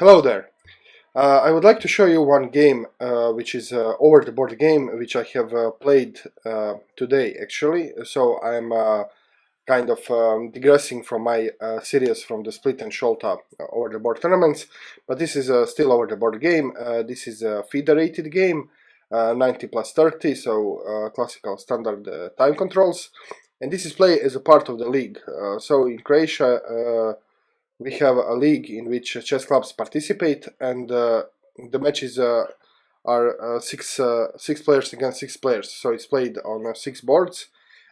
Hello there. I would like to show you one game which is over the board game which I have played today actually. So I'm kind of digressing from my series from the split and Sholta over the board tournaments, but this is still over the board game. This is a federated game, 90 plus 30, so classical standard time controls, and this is played as a part of the league. So in Croatia we have a league in which chess clubs participate, and the matches are six players against six players. So it's played on six boards,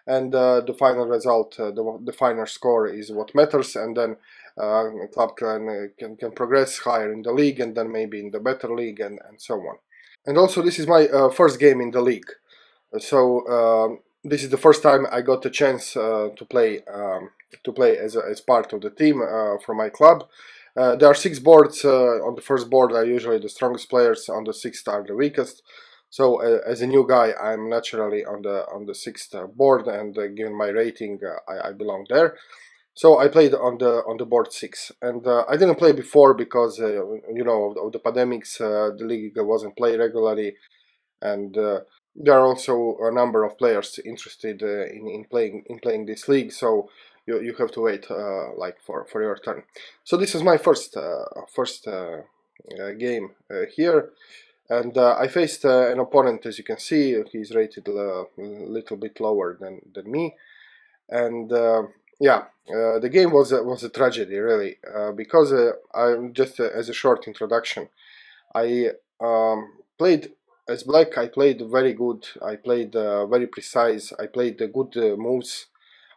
and the final result, the final score is what matters, and then a club can progress higher in the league, and then maybe in the better league, and so on. And also, this is my first game in the league, so this is the first time I got a chance to play as part of the team from my club. There are six boards. On the first board are usually the strongest players. On the sixth are the weakest. So as a new guy, I'm naturally on the sixth board, and given my rating, I belong there. So I played on the board six, and I didn't play before because of the pandemics. The league wasn't played regularly, and there are also a number of players interested in playing this league. So you have to wait like for your turn. So this is my first game here, and I faced an opponent. As you can see, he's rated a little bit lower than me, and yeah, the game was a tragedy really, because I'm just as a short introduction. I played as black. I played very good. I played very precise. I played good moves.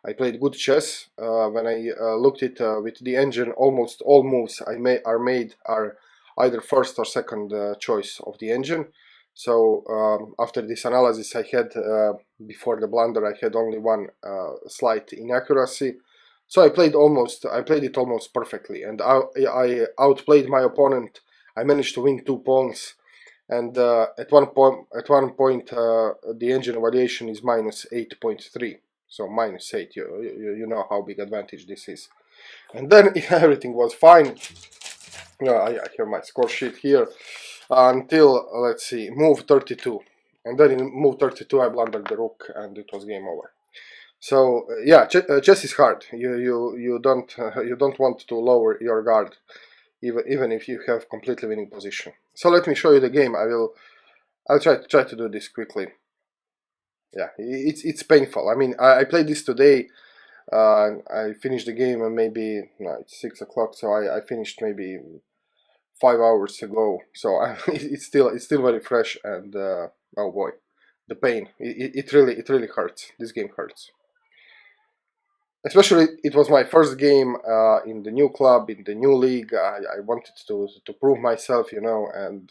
I played good chess. When I looked at with the engine, almost all moves are either first or second choice of the engine. So after this analysis, I had before the blunder, I had only one slight inaccuracy. So I played it almost perfectly, and I outplayed my opponent. I managed to win 2 pawns, and at one point the engine evaluation is minus 8.3. So minus 8. You know how big advantage this is. And then everything was fine. I have my score sheet here until, let's see, move 32, and then in move 32 I blundered the rook, and it was game over. So yeah, chess is hard. You don't want to lower your guard, even if you have completely winning position. So let me show you the game. I'll try to do this quickly. Yeah, it's painful. I mean, I played this today. I finished the game, and maybe no, it's 6 o'clock, so I finished maybe 5 hours ago. So it's still very fresh, and oh boy, the pain. It really hurts. This game hurts. Especially, it was my first game in the new club, in the new league. I wanted to prove myself, and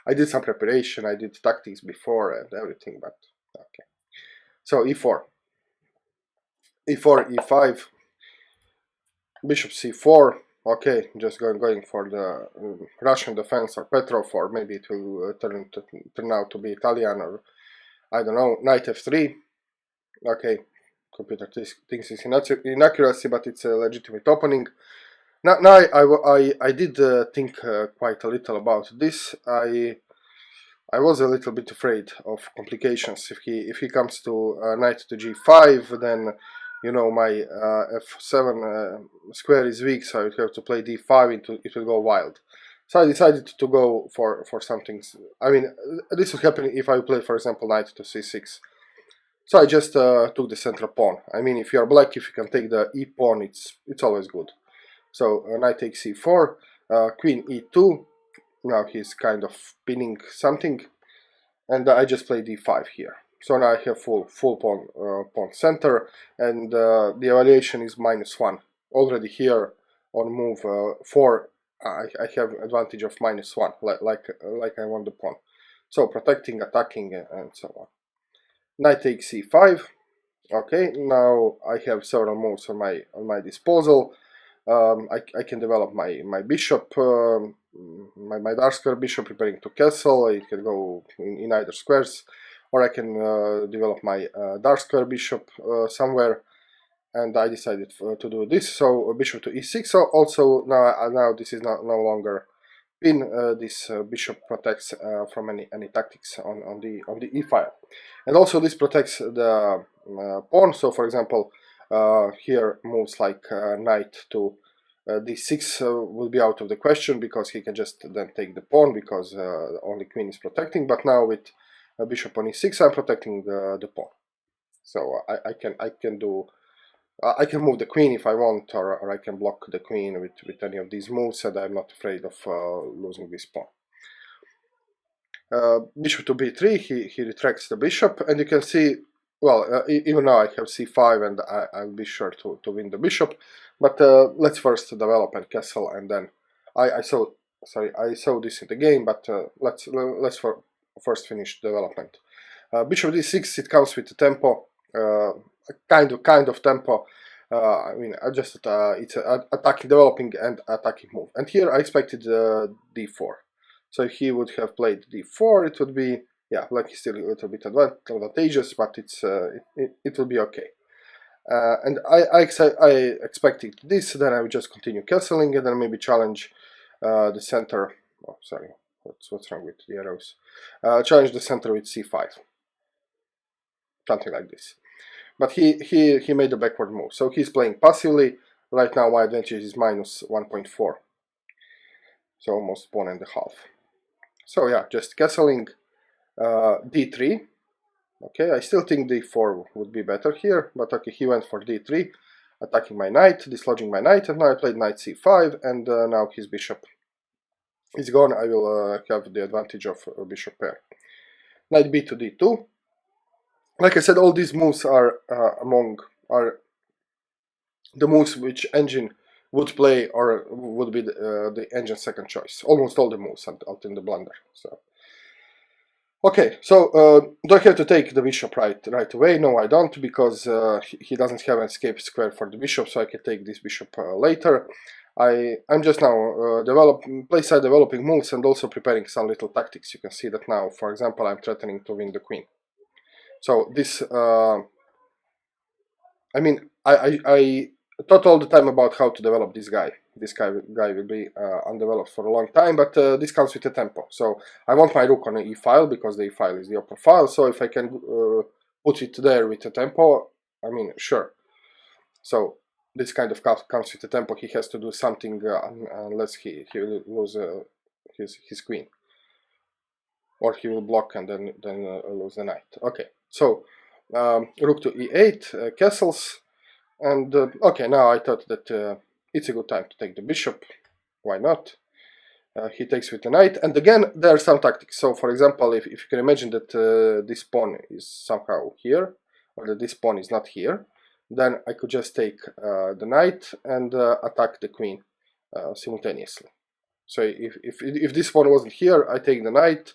I did some preparation. I did tactics before and everything, but okay. So e4, e4, e5, bishop c4. Okay, just going for the Russian defense, or Petrov, or maybe it will turn out to be Italian, or I don't know. Knight f3. Okay, computer thinks it's inaccuracy, but it's a legitimate opening. Now I did think quite a little about this. I was a little bit afraid of complications. If he comes to knight to g5, then my f7 square is weak, so I would have to play d5. It will go wild. So I decided to go for something. I mean, this would happen if I play, for example, knight to c6. So I just took the central pawn. I mean, if you are black, if you can take the e pawn, it's always good. So knight takes c4, queen e2. Now he's kind of pinning something, and I just play d5 here. So now I have full pawn center, and the evaluation is -1. Already here on move 4, I have advantage of -1, like I won the pawn. So protecting, attacking, and so on. Knight takes c5. Okay, now I have several moves on my disposal. I can develop my bishop, my dark square bishop, preparing to castle. It can go in either squares, or I can develop my dark square bishop somewhere. And I decided to do this. So bishop to e6. So also now this is no longer pin, this bishop protects from any tactics on the e file, and also this protects the pawn. So, for example, here moves like knight to d6 will be out of the question because he can just then take the pawn because only queen is protecting. But now with bishop on e6, I'm protecting the pawn. So I can do. I can move the queen if I want, or I can block the queen with any of these moves, and I'm not afraid of losing this pawn. Bishop to b3, he retracts the bishop, and you can see, well, even now I have c5, and I'll be sure to win the bishop. But let's first develop and castle, and then I saw this in the game, but let's first finish development. Bishop d6, it comes with the tempo. Kind of tempo. I mean, it's attacking, developing, and attacking move. And here I expected d4. So if he would have played d4, it would be, yeah, like still a little bit advantageous, but it will be okay. And I expected this. Then I would just continue castling, and then maybe challenge the center. Oh, sorry, what's wrong with the arrows? Challenge the center with c5. Something like this. But he made a backward move, so he's playing passively. Right now my advantage is minus 1.4, so almost pawn and a half. So yeah, just castling d3. Okay, I still think d4 would be better here, but okay, he went for d3, attacking my knight, dislodging my knight, and now I played knight c5, and now his bishop is gone. I will have the advantage of bishop pair. Knight b to d2. Like I said, all these moves are the moves which engine would play or would be the engine's second choice. Almost all the moves until the blunder. So, okay, so do I have to take the bishop right away? No, I don't, because he doesn't have an escape square for the bishop, so I can take this bishop later. I'm just now developing moves and also preparing some little tactics. You can see that now, for example, I'm threatening to win the queen. So this, I mean, I thought all the time about how to develop this guy. This guy will be undeveloped for a long time, but this comes with a tempo. So I want my rook on the e file because the e file is the upper file. So if I can put it there with a tempo, I mean, sure. So this kind of comes with a tempo. He has to do something unless he will lose his queen, or he will block and then lose the knight. Okay. So rook to e8, castles, and okay, now I thought that it's a good time to take the bishop. Why not? He takes with the knight, and again there are some tactics. So, for example, if you can imagine that this pawn is somehow here, or that this pawn is not here, then I could just take the knight and attack the queen simultaneously. So if this pawn wasn't here, I take the knight,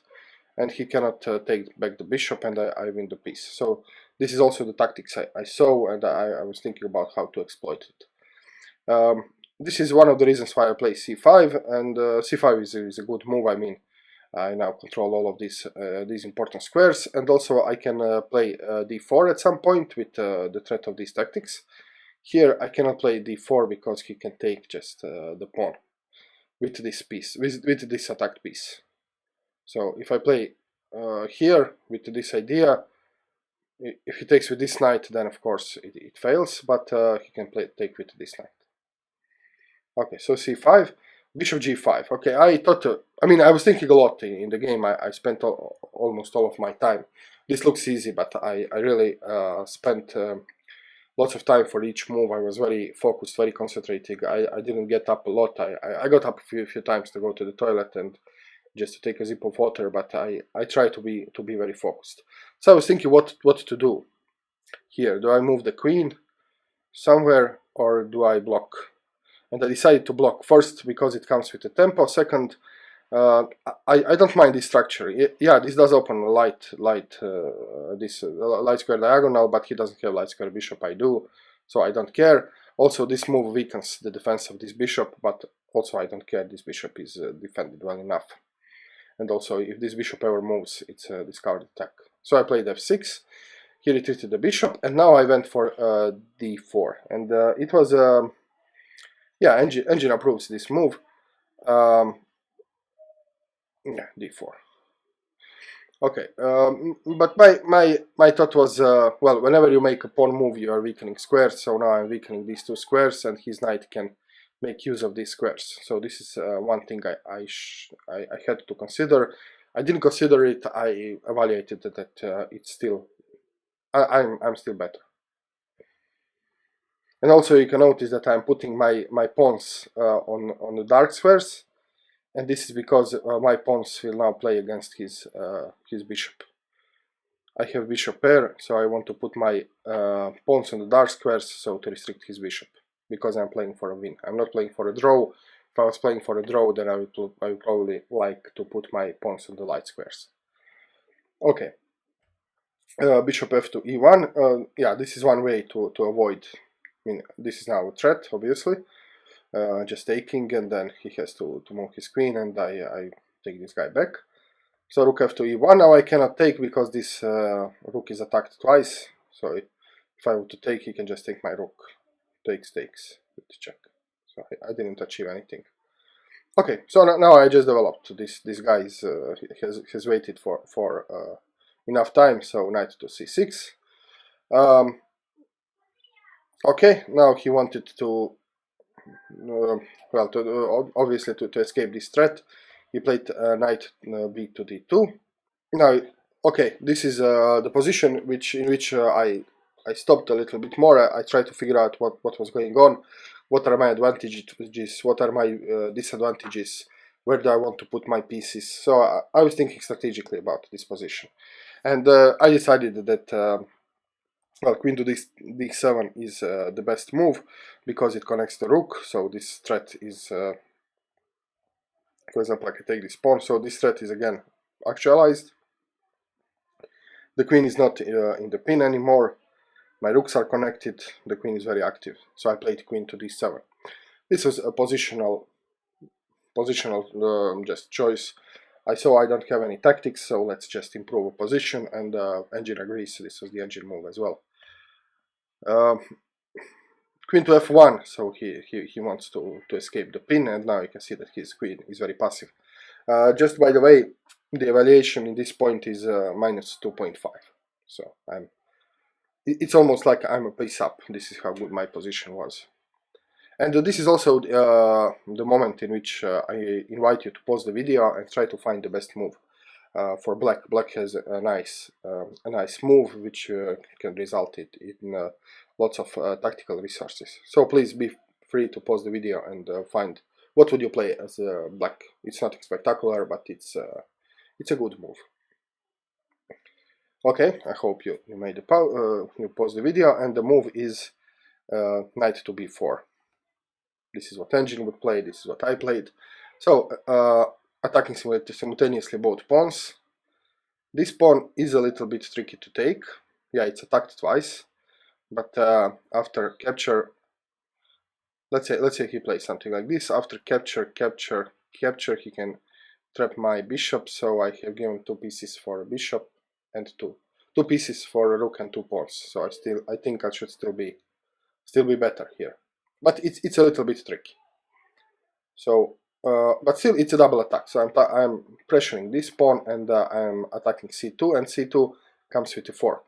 and he cannot take back the bishop, and I win the piece. So this is also the tactics I saw, and I was thinking about how to exploit it. This is one of the reasons why I play c5, and c5 is a good move. I mean, I now control all of these important squares, and also I can play d4 at some point with the threat of these tactics. Here I cannot play d4 because he can take just the pawn with this piece, with this attacked piece. So if I play here with this idea, if he takes with this knight, then of course it fails, but he can take with this knight. Okay, so c5, bishop g5. Okay, I thought, I mean, I was thinking a lot in the game. I spent almost all of my time. This looks easy, but I really spent lots of time for each move. I was very focused, very concentrating. I didn't get up a lot. I got up a few times to go to the toilet and just to take a sip of water, but I try to be very focused. So I was thinking what to do here. Do I move the queen somewhere, or do I block? And I decided to block first because it comes with a tempo. Second, I don't mind this structure. Yeah, this does open a light square diagonal, but he doesn't have light square bishop. I do, so I don't care. Also, this move weakens the defense of this bishop, but also I don't care. This bishop is defended well enough. And also, if this bishop ever moves, it's a discarded attack. So I played f6, he retreated the bishop, and now I went for d4. And it was, yeah, engine approves this move. Yeah, d4. Okay, but my thought was, well, whenever you make a pawn move, you are weakening squares. So now I'm weakening these two squares, and his knight can make use of these squares. So this is one thing I had to consider. I didn't consider it. I evaluated that it's still I'm still better. And also you can notice that I'm putting my pawns on the dark squares, and this is because my pawns will now play against his bishop. I have bishop pair, so I want to put my pawns on the dark squares so to restrict his bishop, because I'm playing for a win. I'm not playing for a draw. If I was playing for a draw, then I would probably like to put my pawns on the light squares. Okay, bishop f to e1. Yeah, this is one way to avoid. I mean, this is now a threat, obviously. Just taking, and then he has to move his queen, and I take this guy back. So rook f to e1. Now I cannot take because this rook is attacked twice. So if I were to take, he can just take my rook. Takes with the check. So I didn't achieve anything. Okay, so now I just developed this. This guy has waited for enough time. So knight to c6. Okay, now he wanted to well, obviously to escape this threat, he played knight b to d2. Now, okay, this is the position in which I stopped a little bit more. I tried to figure out what was going on, what are my advantages, what are my disadvantages, where do I want to put my pieces. So I was thinking strategically about this position, and I decided that well, queen to d7 is the best move because it connects the rook. So this threat is, for example, I can take this pawn. So this threat is again actualized. The queen is not in the pin anymore. My rooks are connected. The queen is very active. So I played queen to d7. This was a positional just choice. I saw I don't have any tactics, so let's just improve a position. And engine agrees. This was the engine move as well. Queen to f1, so he wants to escape the pin, and now you can see that his queen is very passive. Just by the way, the evaluation in this point is minus 2.5, so it's almost like I'm a pace up. This is how good my position was. And this is also the moment in which I invite you to pause the video and try to find the best move for black. Black has a nice move which can result in lots of tactical resources. So please be free to pause the video and find what would you play as black. It's not spectacular, but it's a good move. Okay, I hope you made you pause the video, and the move is knight to b4. This is what engine would play. This is what I played. So attacking simultaneously both pawns. This pawn is a little bit tricky to take. Yeah, it's attacked twice, but after capture, let's say he plays something like this. After capture, he can trap my bishop. So I have given 2 pieces for a bishop and two pieces for a rook and 2 pawns. So I think I should still be better here, but it's a little bit tricky. So. But still, it's a double attack. So I'm pressuring this pawn, and I'm attacking c2, and c2 comes with a fork.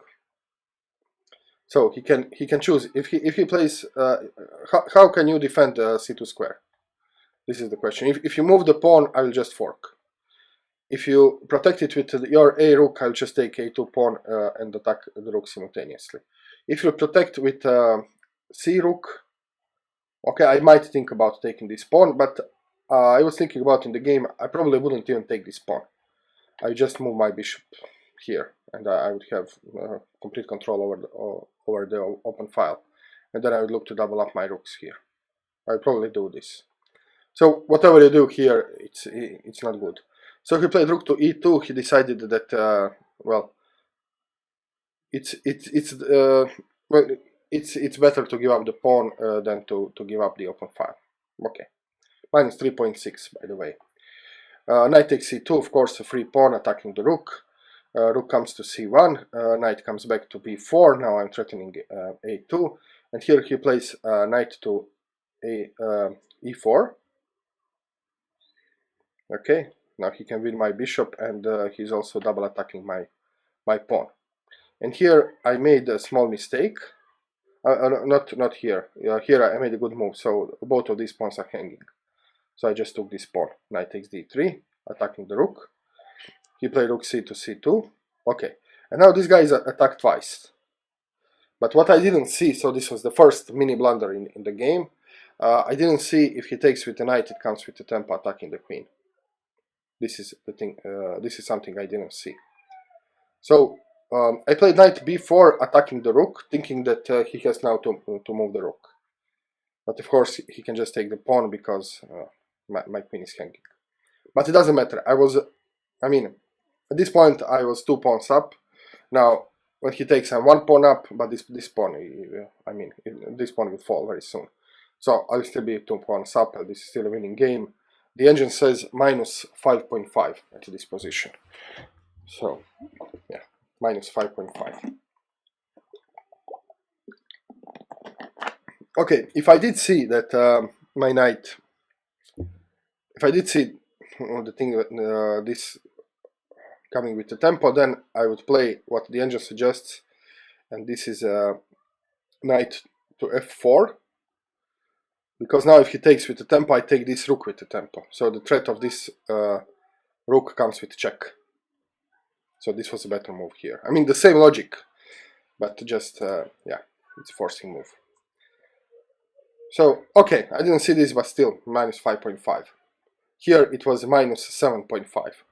So he can choose if he plays. How can you defend c2 square? This is the question. If you move the pawn, I will just fork. If you protect it with your a rook, I'll just take a2 pawn and attack the rook simultaneously. If you protect with c rook, okay, I might think about taking this pawn, but I was thinking about in the game, I probably wouldn't even take this pawn. I just move my bishop here, and I would have complete control over the open file, and then I would look to double up my rooks here. I would probably do this. So whatever you do here, it's not good. So he played rook to e2. He decided that well, it's better to give up the pawn than to give up the open file. Okay. Minus 3.6, by the way. Knight takes c2, of course, a free pawn attacking the rook. Rook comes to c1, knight comes back to b4, now I'm threatening a2, and here he plays knight to e4. Okay, Now he can win my bishop, and he's also double attacking my pawn. And here I made a small mistake. Not here. Here I made a good move. So both of these pawns are hanging. So I just took this pawn. Knight takes d3, attacking the rook. He played rook c to c2. Okay, and now this guy is attacked twice. But what I didn't see, so this was the first mini blunder in the game. I didn't see if he takes with the knight, it comes with the tempo attacking the queen. This is the thing. This is something I didn't see. So I played knight b4, attacking the rook, thinking that he has now to move the rook. But of course he can just take the pawn because my queen is hanging. But it doesn't matter. I mean, at this point I was 2 pawns up. Now when he takes, I'm 1 pawn up, but this pawn, this pawn will fall very soon. So I'll still be 2 pawns up. This is still a winning game. The engine says minus 5.5 at this position. So yeah, minus 5.5. Okay, if I did see that my knight, if I did see the thing that this coming with the tempo, then I would play what the engine suggests, and this is knight to f4, because now if he takes with the tempo, I take this rook with the tempo, so the threat of this rook comes with check. So this was a better move here. I mean, the same logic, but just yeah, it's forcing move. So okay, I didn't see this, but still minus 5.5. Here it was minus 7.5.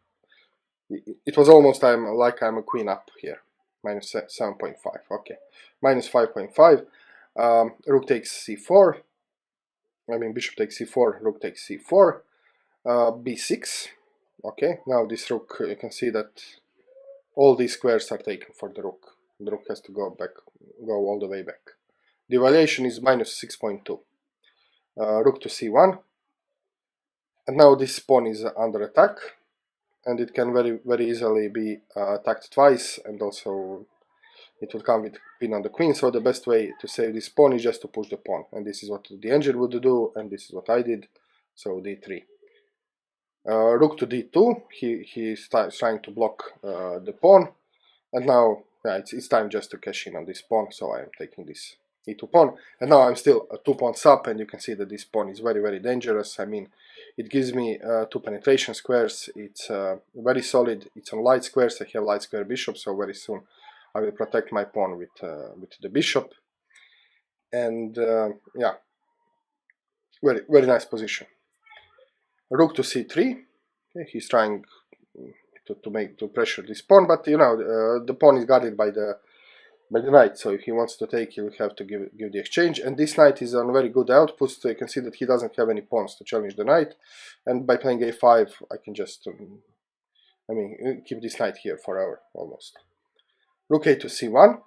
It was almost like I'm a queen up here. Minus 7.5. Okay, minus 5.5. Rook takes c4. I mean, bishop takes c4. Rook takes c4. b6. Okay, now this rook, you can see that all these squares are taken for the rook. The rook has to go all the way back. The evaluation is minus 6.2. Rook to c1. And now this pawn is under attack, and it can very easily be attacked twice, and also it will come with pin on the queen. So the best way to save this pawn is just to push the pawn, and this is what the engine would do, and this is what I did. So d3. Rook to d2. He starts trying to block the pawn, and now it's time just to cash in on this pawn. So I am taking this e2 pawn, and now I'm still 2 pawns up, and you can see that this pawn is very dangerous. I mean, it gives me 2 penetration squares. It's very solid. It's on light squares. I have light square bishop, so very soon I will protect my pawn with the bishop. And yeah, very nice position. Rook to c3. Okay, he's trying to pressure this pawn, but you know the pawn is guarded by the knight, so if he wants to take, he will have to give the exchange. And this knight is on very good output, so you can see that he doesn't have any pawns to challenge the knight. And by playing a5, I can just keep this knight here forever almost. Rook a to c1.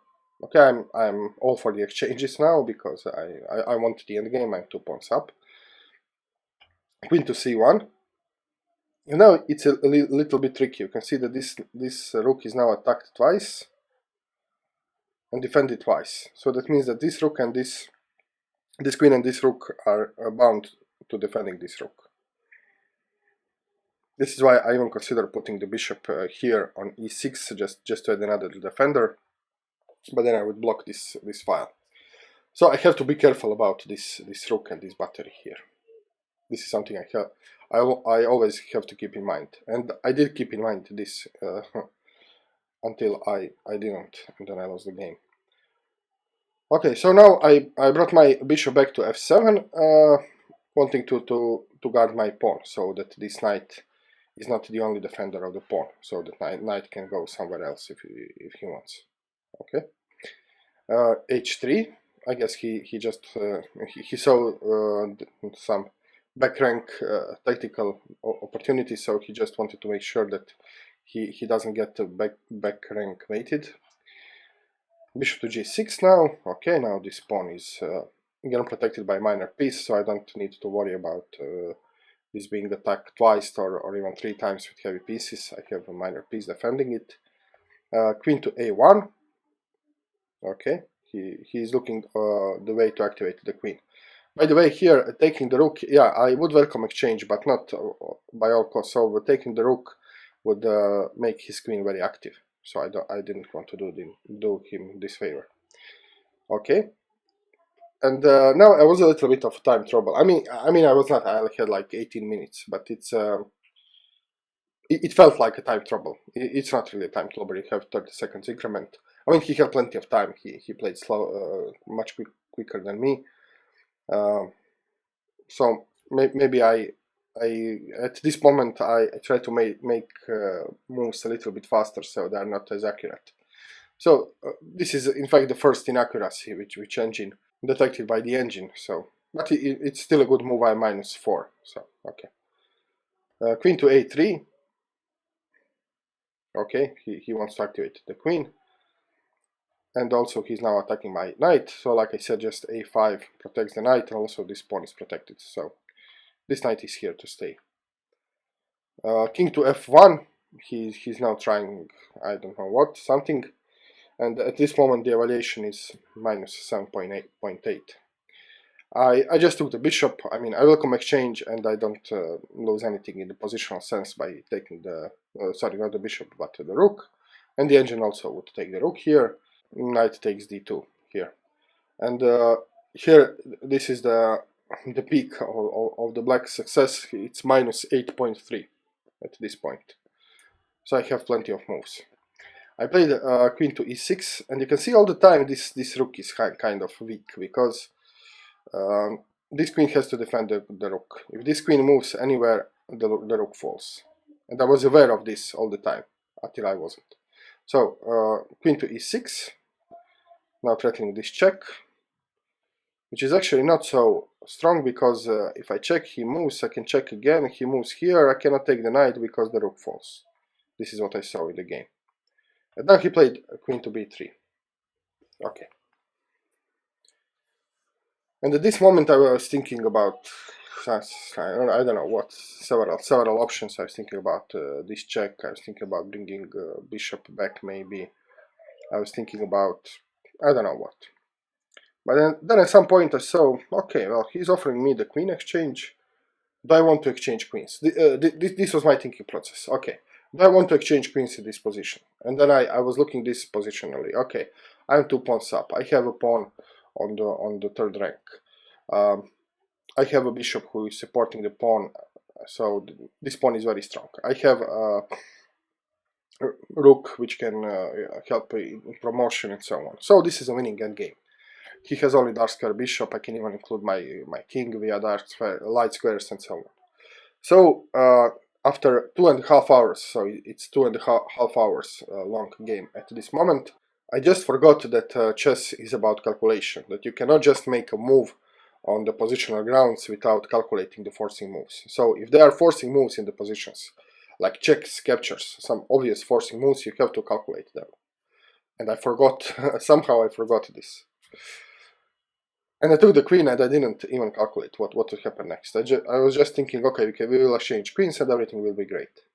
Okay, I'm all for the exchanges now because I want the end game. I'm 2 pawns up. Queen to c1. And now it's a little bit tricky. You can see that this rook is now attacked twice and defended twice. So that means that this rook and this queen and this rook are bound to defending this rook. This is why I even consider putting the bishop here on e6 just to add another defender, but then I would block this file. So I have to be careful about this rook and this battery here. This is something I always have to keep in mind, and I did keep in mind this until I didn't, and then I lost the game. Okay, so now I brought my bishop back to f7, wanting to guard my pawn, so that this knight is not the only defender of the pawn, so that knight can go somewhere else if he wants. Okay, h3. I guess he just he saw some back rank tactical opportunity, so he just wanted to make sure that he doesn't get back rank mated. Bishop to g6 now. Okay, now this pawn is again protected by minor piece, so I don't need to worry about this being attacked twice or even 3 times with heavy pieces. I have a minor piece defending it. Queen to a1. Okay, he is looking the way to activate the queen. By the way, here taking the rook, yeah, I would welcome exchange, but not by all costs. So taking the rook would make his queen very active. So I didn't want to do him this favor. Okay, and now I was a little bit of time trouble. I mean, I was not. I had like 18 minutes, but it felt like a time trouble. It's not really a time trouble. You have 30 seconds increment. I mean, he had plenty of time. He played slow, much quicker than me. So maybe I at this moment I try to make moves a little bit faster, so they are not as accurate. So this is in fact the first inaccuracy which engine detected by the engine. So, but it's still a good move. I -4. So okay. Queen to a3. Okay, he wants to activate the queen. And also he's now attacking my knight, so like I said, just a5 protects the knight, and also this pawn is protected, so this knight is here to stay. King to f1, he's now trying, I don't know what, something, and at this moment the evaluation is -7.8. I just took the bishop. I mean, I welcome exchange, and I don't lose anything in the positional sense by taking the, sorry, not the bishop, but the rook, and the engine also would take the rook here. Knight takes d2 here, and here this is the peak of the black success. It's -8.3 at this point, so I have plenty of moves. I played queen to e6, and you can see all the time this rook is kind of weak, because this queen has to defend the rook. If this queen moves anywhere, the rook falls, and I was aware of this all the time until I wasn't. So queen to e6. Now threatening this check, which is actually not so strong, because if I check, he moves, I can check again, he moves here, I cannot take the knight because the rook falls. This is what I saw in the game. And now he played queen to b3. Okay. And at this moment I was thinking about, I don't know what, several options. I was thinking about this check, I was thinking about bringing bishop back maybe, I was thinking about, I don't know what. But then at some point I saw, okay, well, he's offering me the queen exchange. Do I want to exchange queens? This was my thinking process. Okay, do I want to exchange queens in this position? And then I was looking this positionally. Okay, I'm 2 pawns up. I have a pawn on the third rank. I have a bishop who is supporting the pawn, so this pawn is very strong. I have a rook which can help in promotion and so on. So this is a winning endgame. He has only dark square bishop. I can even include my king via light squares and so on. So after 2.5 hours, so it's 2.5 hours long game at this moment, I just forgot that chess is about calculation, that you cannot just make a move on the positional grounds without calculating the forcing moves. So if there are forcing moves in the positions, like checks, captures, some obvious forcing moves, you have to calculate them. And I forgot, somehow I forgot this. And I took the queen, and I didn't even calculate what would happen next. I was just thinking, okay, we will exchange queens and everything will be great.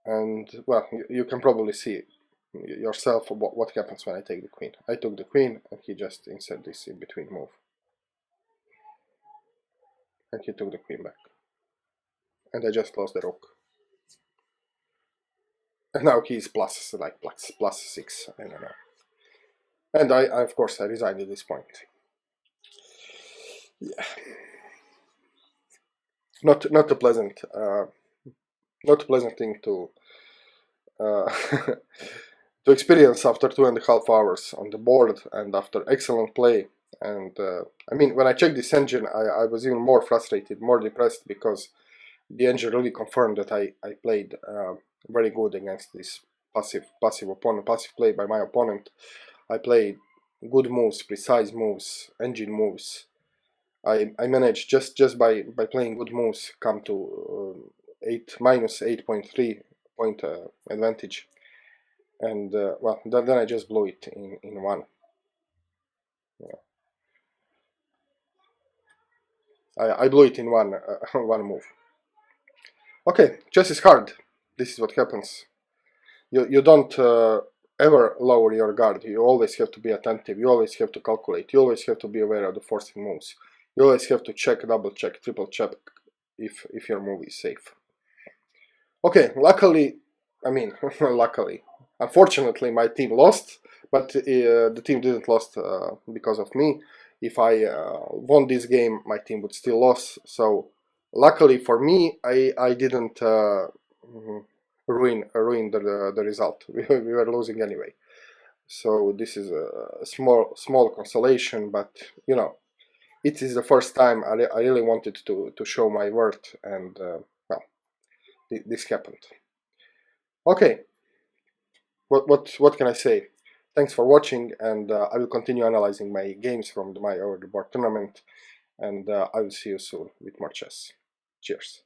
And, well, you can probably see yourself what happens when I take the queen. I took the queen, and he just inserted this in between move. And he took the queen back. And I just lost the rook. And now he's plus 6, I don't know. And I of course, I resigned at this point. Yeah. Not a pleasant thing to to experience after 2.5 hours on the board, and after excellent play. And I mean, when I checked this engine, I was even more frustrated, more depressed, because the engine really confirmed that I played very good against this passive opponent, passive play by my opponent. I played good moves, precise moves, engine moves. I managed just by playing good moves come to -8.3 point advantage, and well, then I just blew it in one. Yeah. I blew it in one one move. Okay, chess is hard. This is what happens. You don't ever lower your guard. You always have to be attentive, you always have to calculate, you always have to be aware of the forcing moves. You always have to check, double check, triple check if your move is safe. Okay, luckily, I mean, luckily, unfortunately my team lost, but the team didn't lost because of me. If I won this game, my team would still lose, so luckily for me, I didn't ruin the result. We were losing anyway. So this is a small consolation, but you know, it is the first time I really wanted to show my worth, and well, this happened. Okay, what can I say? Thanks for watching, and I will continue analyzing my games from my over the board tournament, and I will see you soon with more chess. Cheers.